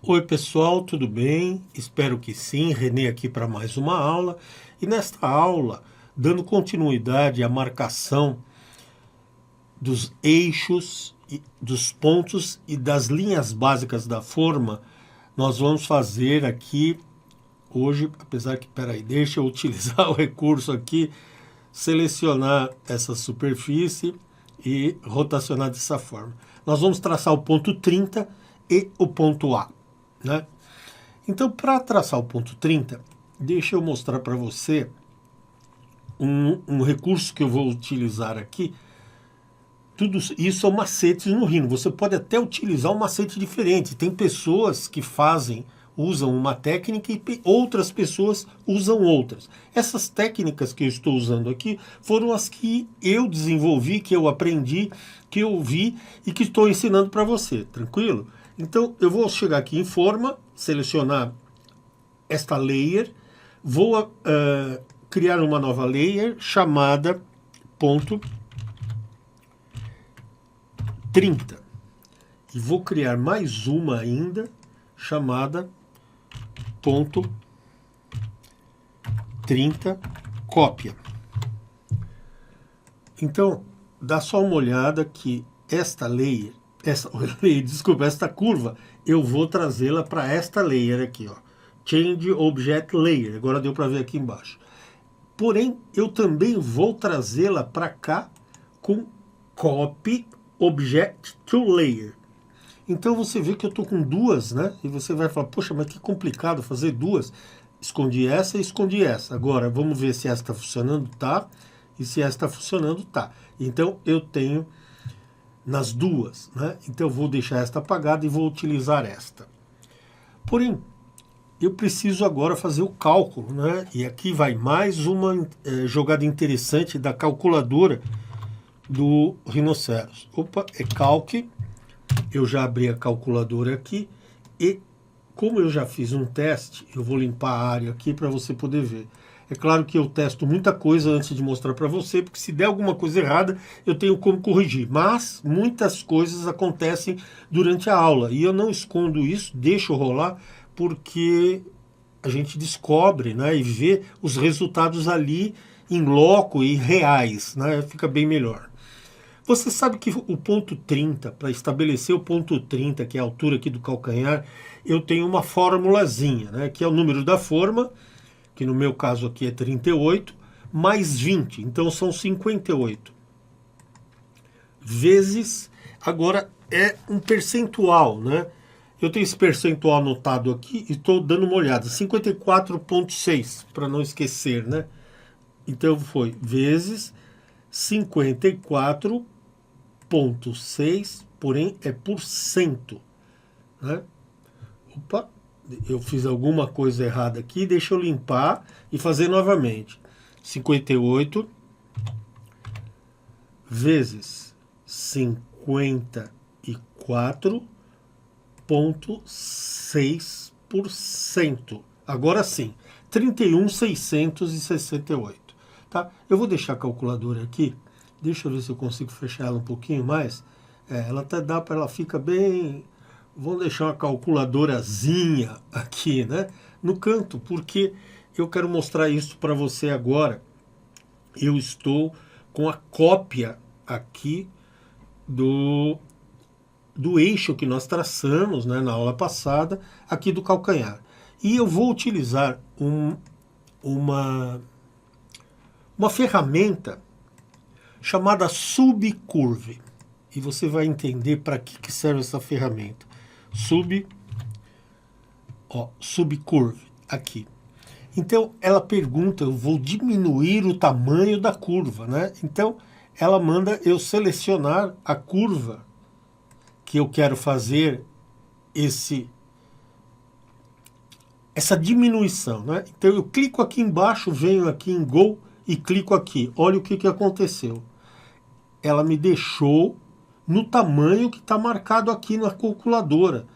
Oi pessoal, tudo bem? Espero que sim. Renê aqui para mais uma aula. E nesta aula, dando continuidade à marcação dos eixos, dos pontos e das linhas básicas da forma, nós vamos fazer aqui hoje, apesar que, peraí, deixa eu utilizar o recurso aqui, selecionar essa superfície e rotacionar dessa forma. Nós vamos traçar o ponto 30 e o ponto A, né? Então, para traçar o ponto 30, deixa eu mostrar para você um recurso que eu vou utilizar aqui. Tudo isso é um macete no Rhino. Você pode até utilizar um macete diferente. Tem pessoas que usam uma técnica e outras pessoas usam outras. Essas técnicas que eu estou usando aqui foram as que eu desenvolvi, que eu aprendi, que eu vi e que estou ensinando para você, tranquilo? Então eu vou chegar aqui em forma, selecionar esta layer, vou criar uma nova layer chamada ponto 30. E vou criar mais uma ainda chamada ponto 30 cópia. Então, dá só uma olhada que esta curva, eu vou trazê-la para esta layer aqui, ó. Change Object Layer. Agora deu para ver aqui embaixo. Porém, eu também vou trazê-la para cá com Copy Object to Layer. Então você vê que eu estou com duas, né? E você vai falar, poxa, mas que complicado fazer duas. Escondi essa e escondi essa. Agora, vamos ver se essa está funcionando, tá? E se essa está funcionando, tá. Então, eu tenho nas duas, né? Então, eu vou deixar esta apagada e vou utilizar esta. Porém, eu preciso agora fazer o cálculo, né? E aqui vai mais uma jogada interessante da calculadora do Rhinoceros. Opa, é Calc. Eu já abri a calculadora aqui e, como eu já fiz um teste, eu vou limpar a área aqui para você poder ver. É claro que eu testo muita coisa antes de mostrar para você, porque se der alguma coisa errada, eu tenho como corrigir. Mas muitas coisas acontecem durante a aula e eu não escondo isso, deixo rolar, porque a gente descobre, né, e vê os resultados ali em loco e reais, né, fica bem melhor. Você sabe que o ponto 30, para estabelecer o ponto 30, que é a altura aqui do calcanhar, eu tenho uma formulazinha, né, que é o número da forma, que no meu caso aqui é 38, mais 20, então são 58. Vezes, agora é um percentual, né? Eu tenho esse percentual anotado aqui e estou dando uma olhada, 54,6, para não esquecer, né? Então foi vezes 54,6, porém é por cento, né? Opa, eu fiz alguma coisa errada aqui, deixa eu limpar e fazer novamente. 58 vezes 54,6%. Agora sim, 31.668. Tá? Eu vou deixar a calculadora aqui. Deixa eu ver se eu consigo fechar ela um pouquinho mais. Ela até dá para ela fica bem. Vou deixar uma calculadorazinha aqui, né, no canto, porque eu quero mostrar isso para você agora. Eu estou com a cópia aqui do eixo que nós traçamos, né, na aula passada, aqui do calcanhar. E eu vou utilizar uma ferramenta chamada Subcurve. E você vai entender para que serve essa ferramenta. Subcurve, aqui. Então, ela pergunta, eu vou diminuir o tamanho da curva, né? Então, ela manda eu selecionar a curva que eu quero fazer essa diminuição, né? Então, eu clico aqui embaixo, venho aqui em Go e clico aqui. Olha o que aconteceu. Ela me deixou no tamanho que está marcado aqui na calculadora,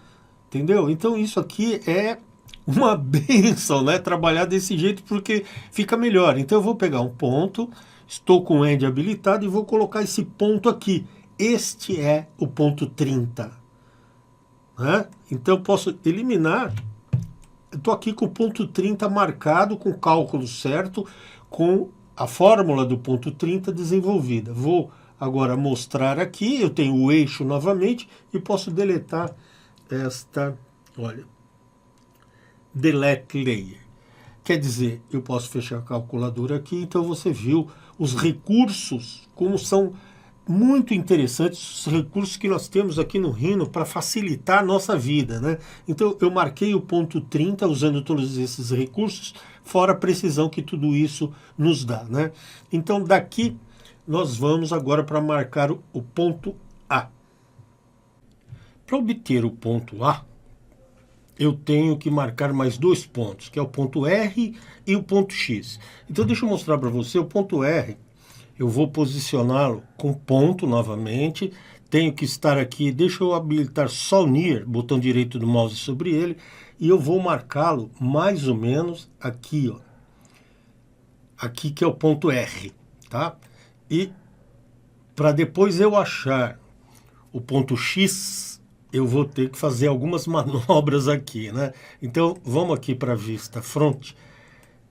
entendeu? Então isso aqui é uma benção, né? Trabalhar desse jeito porque fica melhor. Então eu vou pegar um ponto, estou com o End habilitado e vou colocar esse ponto aqui. Este é o ponto 30. né? Então eu posso eliminar. Eu estou aqui com o ponto 30 marcado, com o cálculo certo, com a fórmula do ponto 30 desenvolvida. Vou agora mostrar aqui, eu tenho o eixo novamente e posso deletar esta, olha, delete layer. Quer dizer, eu posso fechar a calculadora aqui, então você viu os recursos, como são muito interessantes, os recursos que nós temos aqui no Rhino para facilitar a nossa vida, né? Então eu marquei o ponto 30 usando todos esses recursos, fora a precisão que tudo isso nos dá, né? Então daqui nós vamos agora para marcar o ponto A. Para obter o ponto A, eu tenho que marcar mais dois pontos, que é o ponto R e o ponto X. Então deixa eu mostrar para você o ponto R. Eu vou posicioná-lo com ponto novamente. Tenho que estar aqui, deixa eu habilitar só o Near, botão direito do mouse sobre ele, e eu vou marcá-lo mais ou menos aqui, ó. Aqui que é o ponto R, tá? E para depois eu achar o ponto X, eu vou ter que fazer algumas manobras aqui, né? Então, vamos aqui para a vista front,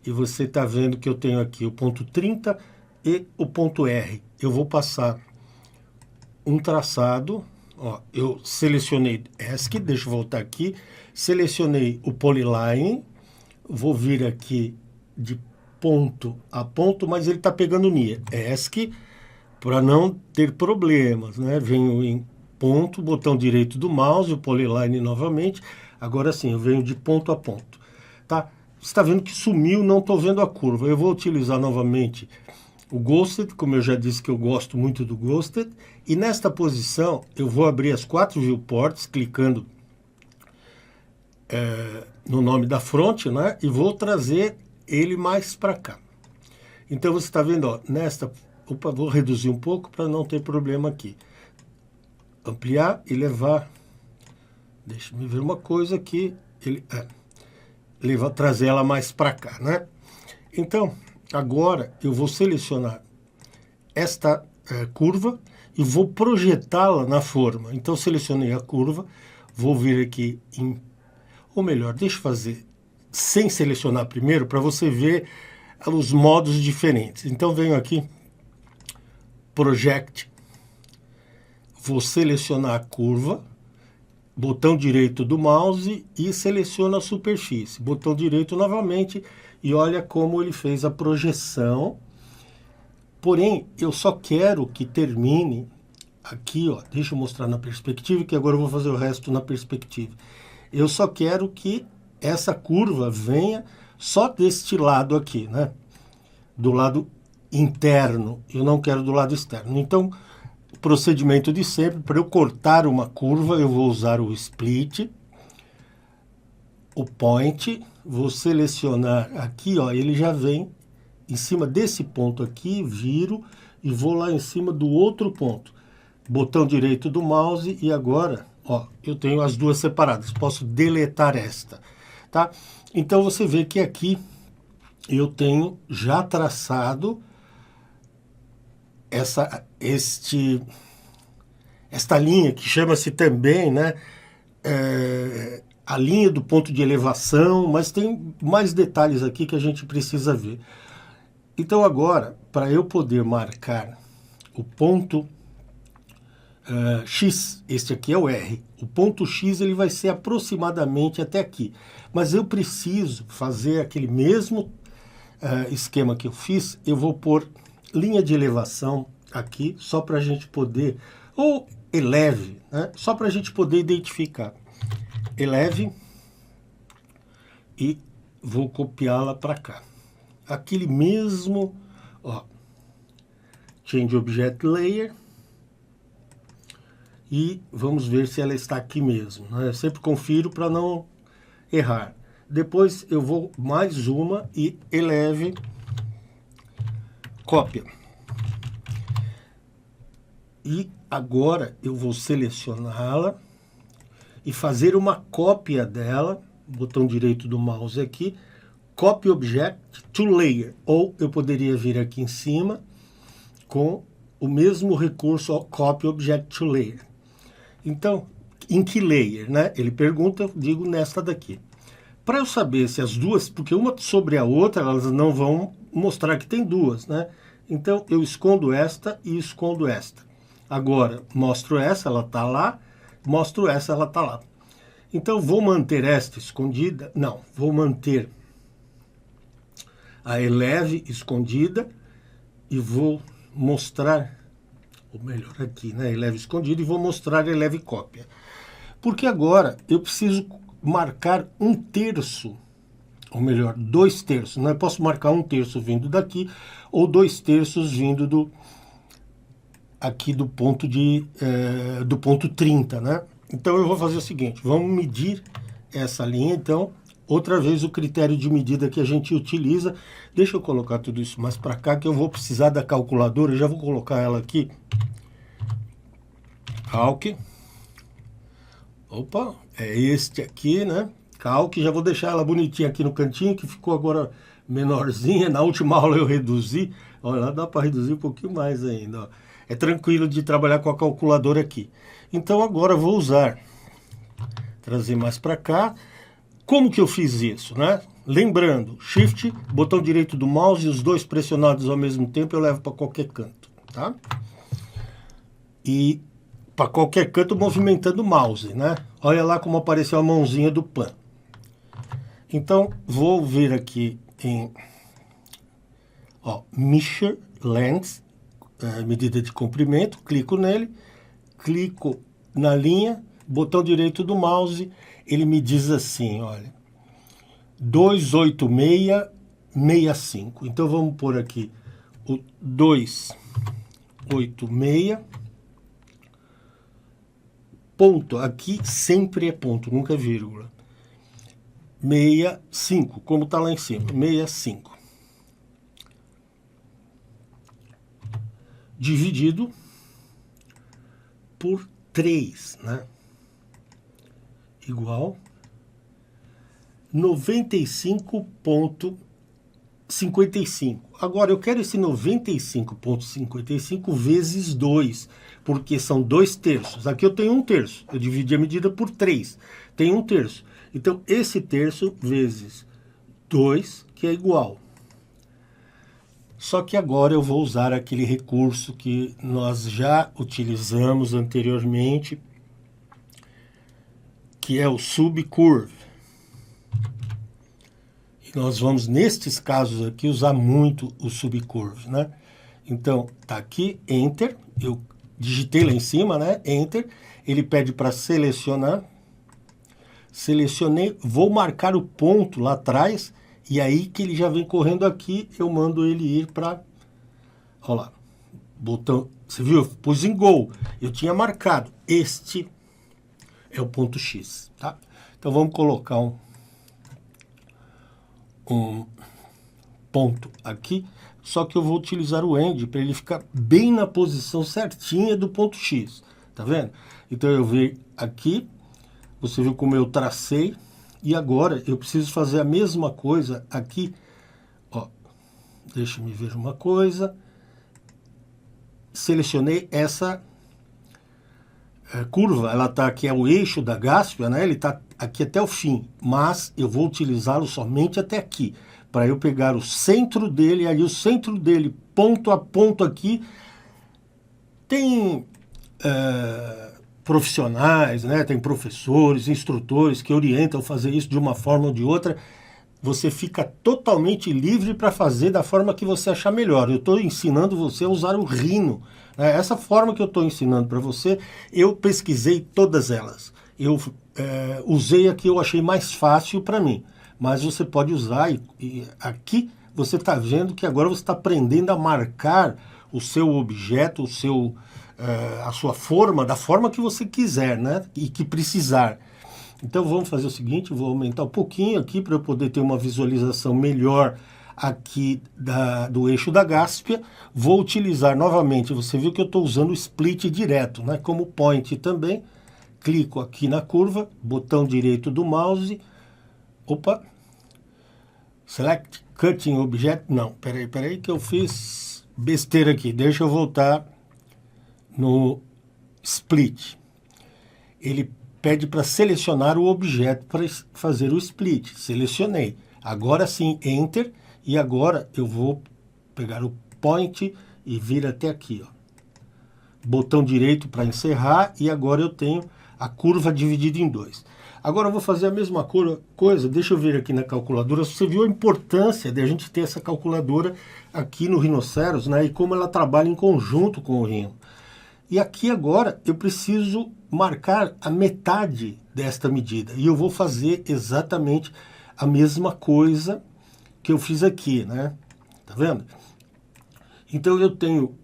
e você está vendo que eu tenho aqui o ponto 30 e o ponto R. Eu vou passar um traçado, ó, eu selecionei ESC, deixa eu voltar aqui, selecionei o Polyline, vou vir aqui de ponto a ponto, mas ele está pegando Near, ESC, para não ter problemas, né? Venho em ponto, botão direito do mouse, o Polyline novamente, agora sim, eu venho de ponto a ponto, tá? Você está vendo que sumiu, não estou vendo a curva. Eu vou utilizar novamente o Ghosted, como eu já disse que eu gosto muito do Ghosted, e nesta posição eu vou abrir as 4 viewports, clicando no nome da front, né, e vou trazer ele mais para cá. Então você está vendo, ó, nesta, opa, vou reduzir um pouco para não ter problema aqui. Ampliar e levar, deixa eu ver uma coisa aqui, trazer ela mais para cá, né? Então, agora eu vou selecionar esta curva e vou projetá-la na forma. Então, selecionei a curva, vou vir aqui ou melhor, deixa eu fazer sem selecionar primeiro, para você ver os modos diferentes. Então, venho aqui, Project, vou selecionar a curva, botão direito do mouse e seleciono a superfície. Botão direito novamente e olha como ele fez a projeção. Porém, eu só quero que termine aqui, ó. Deixa eu mostrar na perspectiva, que agora eu vou fazer o resto na perspectiva. Eu só quero que essa curva venha só deste lado aqui, né? Do lado interno. Eu não quero do lado externo. Então, procedimento de sempre, para eu cortar uma curva, eu vou usar o Split, o Point, vou selecionar aqui, ó, ele já vem em cima desse ponto aqui, viro e vou lá em cima do outro ponto. Botão direito do mouse e agora, ó, eu tenho as duas separadas, posso deletar esta, tá? Então você vê que aqui eu tenho já traçado esta linha que chama-se também, né, a linha do ponto de elevação, mas tem mais detalhes aqui que a gente precisa ver. Então agora, para eu poder marcar o ponto X, este aqui é o R, o ponto X ele vai ser aproximadamente até aqui, mas eu preciso fazer aquele mesmo esquema que eu fiz, eu vou pôr linha de elevação aqui, só para a gente poder, ou eleve, né? Só para a gente poder identificar. Eleve e vou copiá-la para cá. Aquele mesmo, ó, Change Object Layer, e vamos ver se ela está aqui mesmo, né? Eu sempre confiro para não errar. Depois eu vou mais uma e eleve, cópia. E agora eu vou selecioná-la e fazer uma cópia dela, botão direito do mouse aqui, Copy Object to Layer, ou eu poderia vir aqui em cima com o mesmo recurso, ó, Copy Object to Layer. Então, em que layer, né? Ele pergunta, eu digo nesta daqui. Para eu saber se as duas, porque uma sobre a outra, elas não vão mostrar que tem duas, né? Então, eu escondo esta e escondo esta. Agora, mostro essa, ela está lá, mostro essa, ela está lá. Então, vou manter esta escondida? Não, vou manter a eleve escondida e vou mostrar, ou melhor aqui, né? Eleve escondida e vou mostrar eleve cópia. Porque agora eu preciso marcar 1/3, ou melhor, 2/3. Não, eu posso marcar 1/3 vindo daqui, ou 2/3 vindo aqui do ponto do ponto 30, né? Então eu vou fazer o seguinte, vamos medir essa linha, então, outra vez o critério de medida que a gente utiliza. Deixa eu colocar tudo isso mais para cá, que eu vou precisar da calculadora, eu já vou colocar ela aqui. Calc. Opa, é este aqui, né? Calc, já vou deixar ela bonitinha aqui no cantinho, que ficou agora menorzinha. Na última aula eu reduzi. Olha, lá dá para reduzir um pouquinho mais ainda, ó. É tranquilo de trabalhar com a calculadora aqui. Então agora eu vou usar, trazer mais para cá. Como que eu fiz isso, né? Lembrando, Shift, botão direito do mouse e os dois pressionados ao mesmo tempo eu levo para qualquer canto, tá? E para qualquer canto movimentando o mouse, né? Olha lá como apareceu a mãozinha do Pan. Então, vou vir aqui em Measure Length, medida de comprimento, clico nele, clico na linha, botão direito do mouse, ele me diz assim, olha, 28665. Então vamos pôr aqui o 286, ponto, aqui sempre é ponto, nunca é vírgula, 65, como está lá em cima, 65. Dividido por 3, né? Igual 95,55. Agora, eu quero esse 95,55 vezes 2, porque são 2/3. Aqui eu tenho 1/3. Eu dividi a medida por 3. Tem 1/3. Então, esse terço vezes 2, que é igual. Só que agora eu vou usar aquele recurso que nós já utilizamos anteriormente, que é o subcurve. E nós vamos, nestes casos aqui, usar muito o subcurve, né? Então, tá aqui, Enter, eu digitei lá em cima, né? Enter, ele pede para selecionar, selecionei, vou marcar o ponto lá atrás, e aí que ele já vem correndo aqui, eu mando ele ir para... Olha lá, botão, você viu? Pus em Go, eu tinha marcado, este é o ponto X, tá? Então vamos colocar um ponto aqui, só que eu vou utilizar o End para ele ficar bem na posição certinha do ponto X, tá vendo? Então eu venho aqui, você viu como eu tracei, e agora eu preciso fazer a mesma coisa aqui, ó, deixa-me ver uma coisa, selecionei essa curva, ela está aqui, é o eixo da Gaspia, né? Ele está aqui até o fim, mas eu vou utilizá-lo somente até aqui, para eu pegar o centro dele, aí o centro dele, ponto a ponto aqui, tem profissionais, né? Tem professores, instrutores que orientam a fazer isso de uma forma ou de outra. Você fica totalmente livre para fazer da forma que você achar melhor. Eu estou ensinando você a usar o Rhino. Essa forma que eu estou ensinando para você, eu pesquisei todas elas. Eu usei a que eu achei mais fácil para mim. Mas você pode usar, e aqui você está vendo que agora você está aprendendo a marcar o seu objeto, a sua forma, da forma que você quiser, né? E que precisar. Então vamos fazer o seguinte, vou aumentar um pouquinho aqui para eu poder ter uma visualização melhor aqui do eixo da Gaspia. Vou utilizar novamente, você viu que eu estou usando o split direto, né? Como point também. Clico aqui na curva, botão direito do mouse. Opa! Select Cutting Object. Não, peraí que eu fiz besteira aqui. Deixa eu voltar no split. Ele pede para selecionar o objeto para fazer o split. Selecionei. Agora sim, Enter, e agora eu vou pegar o point e vir até aqui, ó. Botão direito para encerrar, e agora eu tenho a curva dividida em 2. Agora eu vou fazer a mesma coisa, deixa eu ver aqui na calculadora. Você viu a importância de a gente ter essa calculadora aqui no Rhinoceros, né? E como ela trabalha em conjunto com o Rhino. E aqui agora eu preciso marcar a metade desta medida. E eu vou fazer exatamente a mesma coisa que eu fiz aqui, né? Tá vendo? Então eu tenho,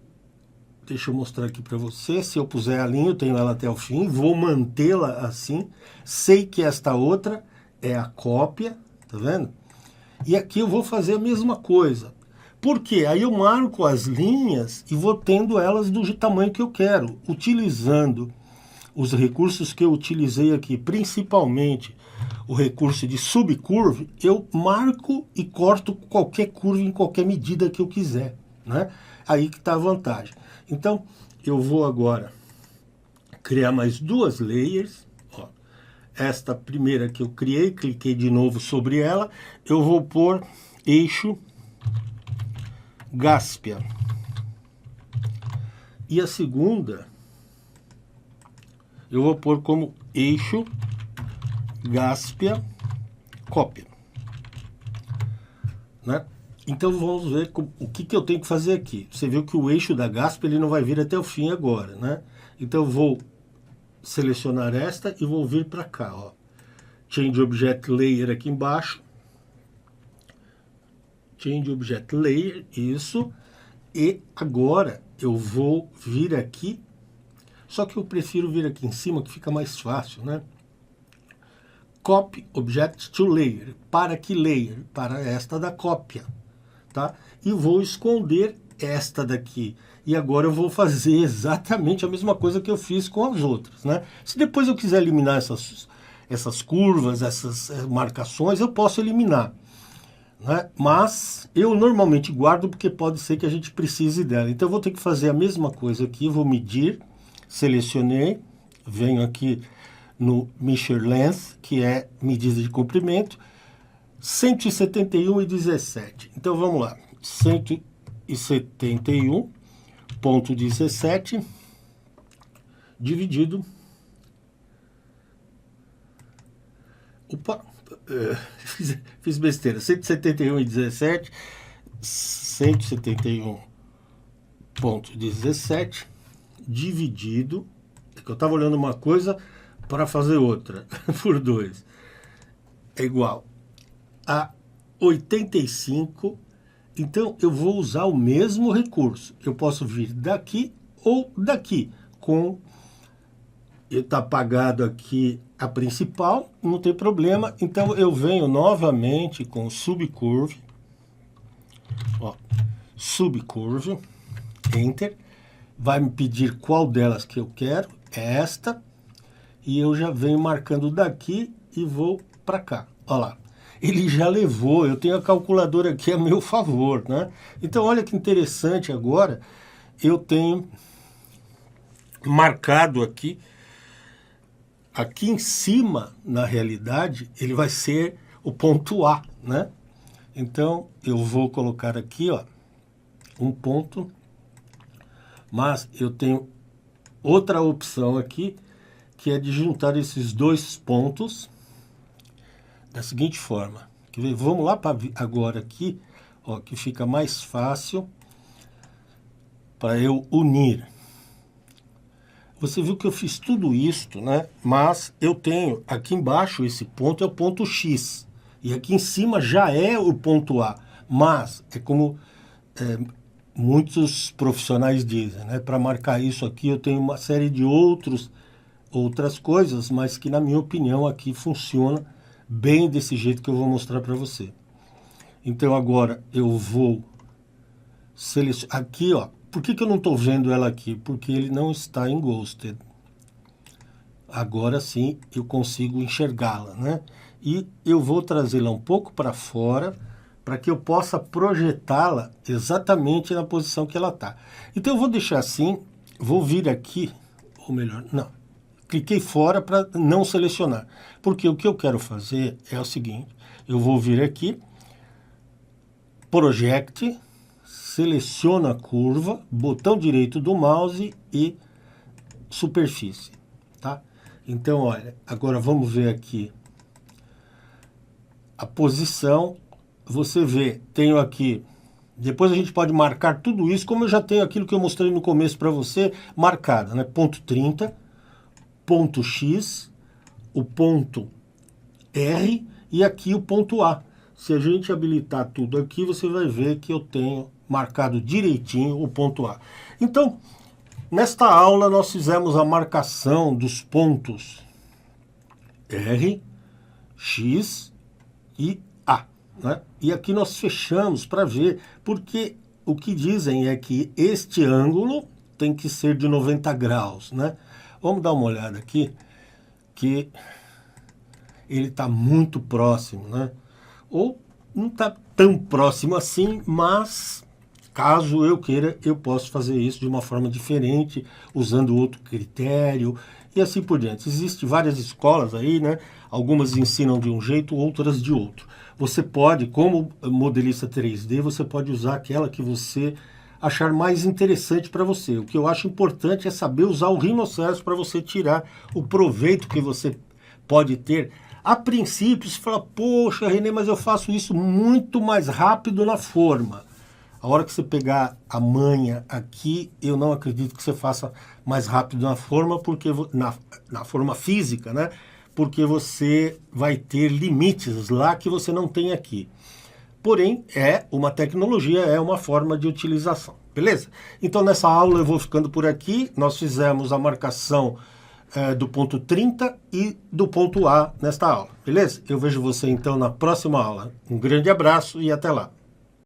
deixa eu mostrar aqui para você, se eu puser a linha, eu tenho ela até o fim, vou mantê-la assim, sei que esta outra é a cópia, tá vendo? E aqui eu vou fazer a mesma coisa. Por quê? Aí eu marco as linhas e vou tendo elas do tamanho que eu quero, utilizando os recursos que eu utilizei aqui, principalmente o recurso de subcurve, eu marco e corto qualquer curva em qualquer medida que eu quiser, né? Aí que está a vantagem. Então, eu vou agora criar mais duas layers. Ó, esta primeira que eu criei, cliquei de novo sobre ela, eu vou pôr eixo Gaspia. E a segunda, eu vou pôr como eixo Gaspia cópia, né? Então vamos ver o que eu tenho que fazer aqui. Você viu que o eixo da Gaspia ele não vai vir até o fim agora, né? Então eu vou selecionar esta e vou vir para cá, ó. Change Object Layer aqui embaixo. Change Object Layer, isso. E agora eu vou vir aqui, só que eu prefiro vir aqui em cima que fica mais fácil, né? Copy Object to Layer. Para que layer? Para esta da cópia, tá? E vou esconder esta daqui. E agora eu vou fazer exatamente a mesma coisa que eu fiz com as outras, né? Se depois eu quiser eliminar essas curvas, essas marcações, eu posso eliminar, né? Mas eu normalmente guardo porque pode ser que a gente precise dela. Então eu vou ter que fazer a mesma coisa aqui, vou medir, selecionei, venho aqui no Measure Length, que é medida de comprimento, 171,17. Então vamos lá, 171,17 dividido... Opa, fiz besteira, 171,17, 171,17 dividido, é que eu estava olhando uma coisa para fazer outra, por 2, é igual a 85. Então eu vou usar o mesmo recurso, eu posso vir daqui ou daqui, com... está apagado aqui a principal, não tem problema. Então eu venho novamente com subcurve, ó, subcurve, Enter, vai me pedir qual delas que eu quero, é esta, e eu já venho marcando daqui e vou para cá, ó lá. Ele já levou, eu tenho a calculadora aqui a meu favor, né? Então olha que interessante agora, eu tenho marcado aqui em cima, na realidade, ele vai ser o ponto A, né? Então, eu vou colocar aqui, ó, um ponto, mas eu tenho outra opção aqui, que é de juntar esses dois pontos da seguinte forma. Vamos lá para agora aqui, ó, que fica mais fácil para eu unir. Você viu que eu fiz tudo isto, né? Mas eu tenho aqui embaixo, esse ponto é o ponto X. E aqui em cima já é o ponto A. Mas é como muitos profissionais dizem, né? Para marcar isso aqui eu tenho uma série de outras coisas, mas que na minha opinião aqui funciona bem desse jeito que eu vou mostrar para você. Então agora eu vou selecionar aqui, ó. Por que eu não estou vendo ela aqui? Porque ele não está em Ghosted. Agora sim eu consigo enxergá-la, né? E eu vou trazê-la um pouco para fora, para que eu possa projetá-la exatamente na posição que ela está. Então eu vou deixar assim, vou vir aqui, ou melhor, não, cliquei fora para não selecionar. Porque o que eu quero fazer é o seguinte, eu vou vir aqui, Project, seleciono a curva, botão direito do mouse e superfície, tá? Então, olha, agora vamos ver aqui a posição. Você vê, tenho aqui, depois a gente pode marcar tudo isso, como eu já tenho aquilo que eu mostrei no começo para você, marcado, né? Ponto 30, ponto X, o ponto R e aqui o ponto A. Se a gente habilitar tudo aqui, você vai ver que eu tenho marcado direitinho o ponto A. Então, nesta aula nós fizemos a marcação dos pontos R, X e A, né? E aqui nós fechamos para ver, porque o que dizem é que este ângulo tem que ser de 90 graus, né? Vamos dar uma olhada aqui, que ele está muito próximo, né? Ou não está tão próximo assim, mas caso eu queira, eu posso fazer isso de uma forma diferente, usando outro critério e assim por diante. Existem várias escolas aí, né? Algumas ensinam de um jeito, outras de outro. Você pode, como modelista 3D, você pode usar aquela que você achar mais interessante para você. O que eu acho importante é saber usar o Rhinoceros para você tirar o proveito que você pode ter. A princípio, você fala, poxa, René, mas eu faço isso muito mais rápido na forma. A hora que você pegar a manha aqui, eu não acredito que você faça mais rápido na forma, porque na forma física, né? Porque você vai ter limites lá que você não tem aqui. Porém, é uma tecnologia, é uma forma de utilização, beleza? Então, nessa aula eu vou ficando por aqui. Nós fizemos a marcação do ponto 30 e do ponto A nesta aula, beleza? Eu vejo você então na próxima aula. Um grande abraço e até lá.